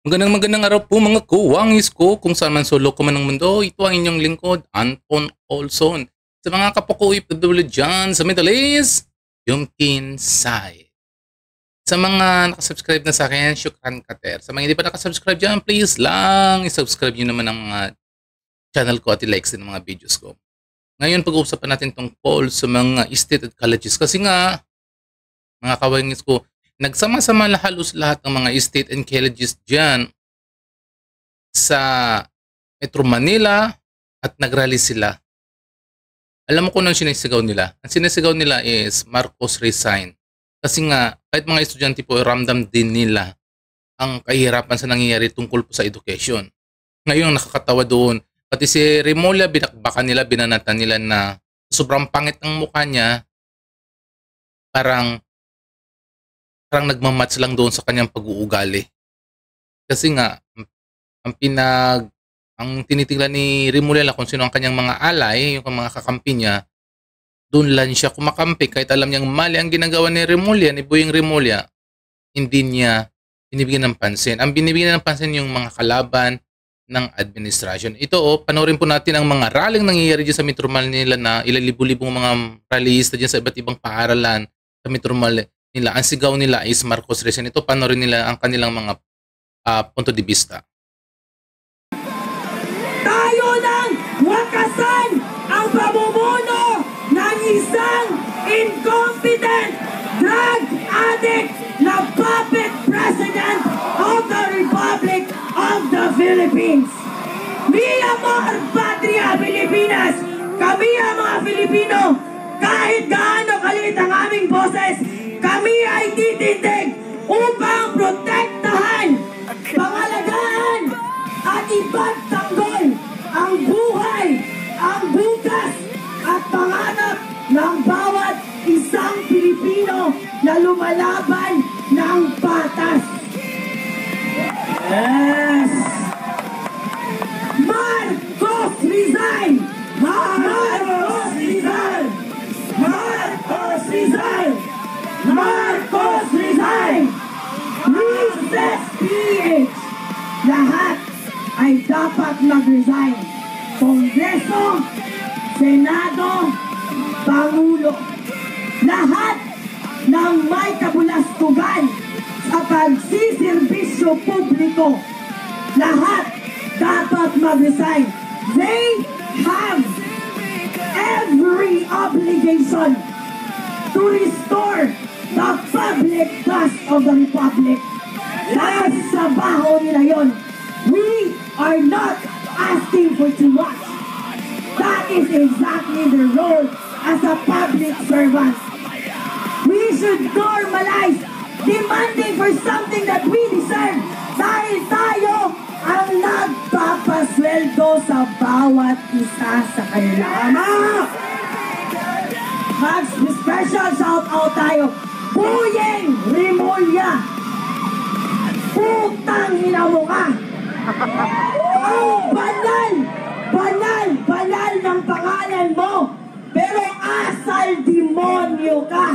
Magandang araw po mga kuwangis ko kung saan man sulok ko man ng mundo. Ito ang inyong lingkod, Anton Olson. Sa mga kapako OFW dyan sa Middle East, Yumkin Sai. Sa mga nakasubscribe na sa akin, syukran kater. Sa mga hindi pa nakasubscribe dyan, please lang isubscribe nyo naman ang mga channel ko at i-likes din ang mga videos ko. Ngayon pag-uusapan natin tungkol sa mga state at colleges kasi nga, mga kawangis ko, nagsama-sama halos lahat ng mga state and colleges dyan sa Metro Manila at nagrally sila. Alam mo kung anong sinisigaw nila? Ang sinisigaw nila is Marcos resign. Kasi nga, kahit mga estudyante po, ramdam din nila ang kahirapan sa nangyayari tungkol po sa education. Ngayon, nakakatawa doon. Pati si Remulla, binakbakan nila, binanatan nila na sobrang pangit ng mukha niya. Parang nagmamatch lang doon sa kanyang pag-uugali. Kasi nga, ang tinitingnan ni Remulla kung sino ang kanyang mga alay, yung mga kakampi niya, doon lang siya kumakampi. Kahit alam niyang mali ang ginagawa ni Remulla, ni Boying Remulla, hindi niya binibigyan ng pansin. Ang binibigyan ng pansin yung mga kalaban ng administrasyon. Ito, panoorin po natin ang mga rallying nangyayari dyan sa Metro Manila na ilalibo-libong mga rallyista dyan sa iba't ibang paaralan sa Metro Manila. Ang sigaw nila is Marcos resign. Ito, panoorin nila ang kanilang mga punto de vista. Tayo nang wakasan ang pamumuno ng isang incompetent drug addict na puppet president of the Republic of the Philippines. Mi amor patria Pilipinas, kami ang mga Filipino, kahit gaano kalit ang aming boses, kami ay titindig upang protektahan, pangalagaan at ipagtanggol ang buhay, ang bukas at pangarap ng bawat isang Pilipino na lumalaban ng patas. Yes! Marcos resign! Marcos resign! Marcos resign! Marcos resign! Recess PH! Lahat ay dapat mag-resign. Kongreso, Senado, Pangulo. Lahat ng may kabulastugan sa pagsiservisyo publiko. Lahat dapat mag-resign. They have every obligation to restore the public trust of the Republic. Nasa baho nila yon. We are not asking for too much. That is exactly the role as a public servant. We should normalize demanding for something that we deserve dahil tayo ang nagpapasweldo sa bawat isa sa kanila. Mag-special shout out tayo. Boying Remulla, putang ina mo ka. Ang banal ng pangalan mo, pero asal demonyo ka.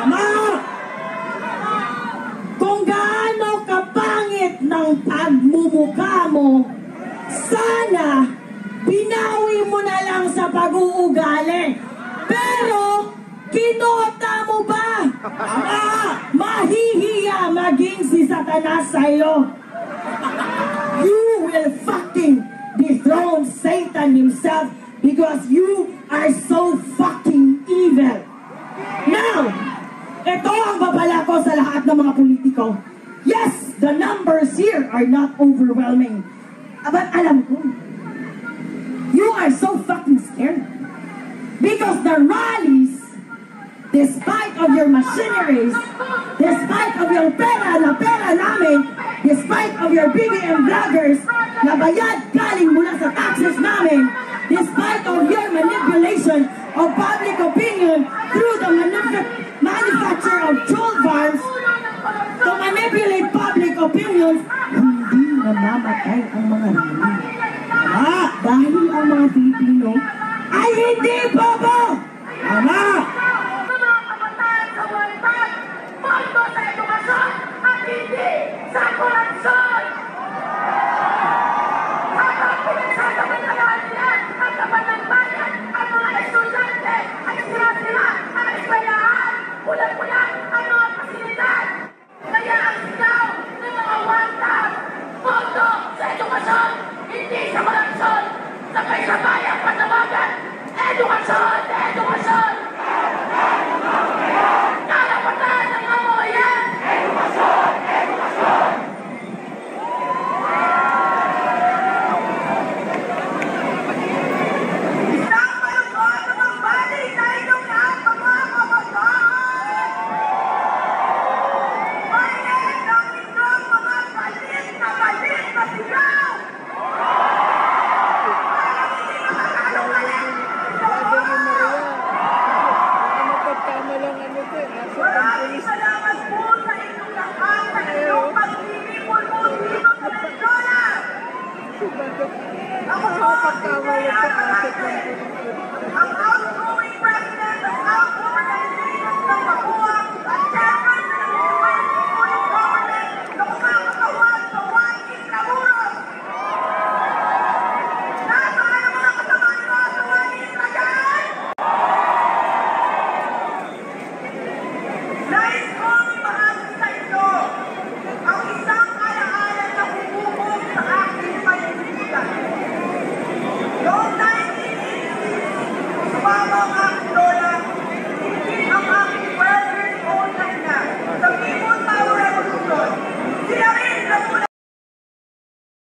Ama! Kung gaano kapangit ng pagmumukha mo, sana binawi mo na lang sa pag-uugali. Pero kinota mo ba? Ama! Mahihiya maging si Satanas sa'yo. You will fucking dethrone Satan himself because you are so fucking evil. Now, ito ang babala ko sa lahat ng mga politiko. Yes, the numbers here are not overwhelming. But alam ko, you are so fucking scared. Because the rallies, despite of your machineries, despite of your pera namin, despite of your BBM vloggers na bayad galing mula sa taxes namin, despite of your manipulation of public opinion through the manufacture of troll farms to manipulate public opinions, hindi namamatay ang mga rally. Dahil ang mga Pilipino ay hindi bobo! Ama! Pondo sa edukasyon at hindi sa korupsyon! pagkawalot sa asset lang po ng ang outgoing president ng outgoing organization ng Baguang at chairman ng Municipal Government na kumakatawan sa Juan Intramuros. Nasaan ang mga kasama nila sa Juan Intra dyan? Nais kong ibahagi sa inyo ang isang alaala na humubog sa aking panindigan. Noong 1980, sumama ang aking lola, hindi ang aking 12 years old na ina sa People Power Revolution. Sila rin na muna.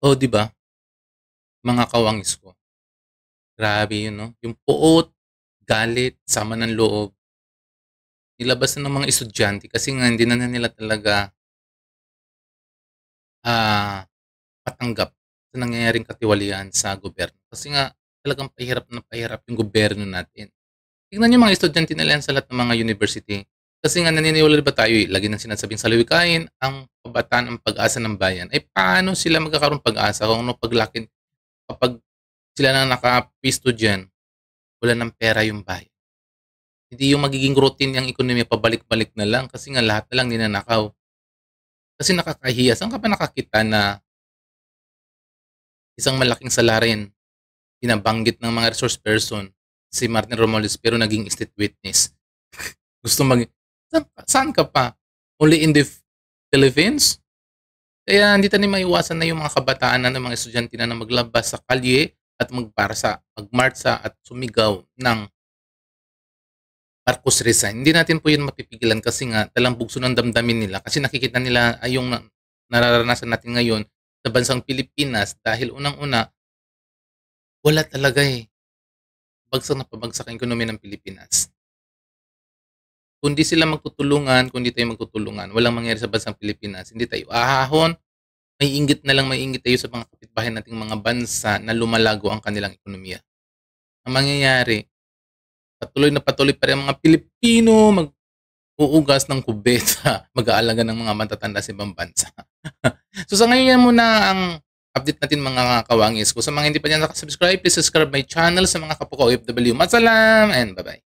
O, di ba? Mga kawangis ko. Grabe yun, no? Yung puot, galit, sama ng loob. Nilabas na ng mga estudyante kasi nga hindi na nila talaga patanggap sa nangyayaring katiwalian sa gobyerno. Kasi nga talagang pahirap na pahirap yung gobyerno natin. Tingnan yung mga estudyante nila yan sa lahat ng mga university. Kasi nga naniniwala ba tayo, lagi nang sinasabing sa liwikain, ang kabataan ang pag-asa ng bayan. Ay paano sila magkakaroon pag-asa kung ano paglakin kapag sila na nakapisto dyan, wala ng pera yung bayan. Hindi yung magiging routine yung ekonomiya, pabalik-balik na lang kasi nga lahat na lang ninanakaw. Kasi nakakahiya. Saan ka pa nakakita na isang malaking salarin binabanggit ng mga resource person si Martin Romualdez pero naging state witness? Gusto saan ka pa? Only in the Philippines? Kaya hindi tayo maiwasan na yung mga kabataan na ng mga estudyante na maglabas sa kalye at magmarsa at sumigaw ng Marcos resign. Hindi natin po yun mapipigilan kasi nga talang bugso ng damdamin nila kasi nakikita nila ay yung nararanasan natin ngayon sa bansang Pilipinas dahil unang-una wala talaga bagsak na pabagsak ang ekonomiya ng Pilipinas. Kundi sila magtutulungan, kundi tayo magtutulungan, walang mangyari sa bansang Pilipinas. Hindi tayo ahahon, may inggit tayo sa mga kapitbahay nating mga bansa na lumalago ang kanilang ekonomiya. Ang mangyayari, patuloy pa rin ang mga Pilipino mag-uugas ng kubeta, mag-aalaga ng mga matatanda sa ibang bansa. So sa ngayon yan muna ang update natin mga kawangis ko. Sa mga hindi pa niya nakasubscribe, please subscribe my channel. Sa mga kapwa ko OFW, masalam and bye-bye.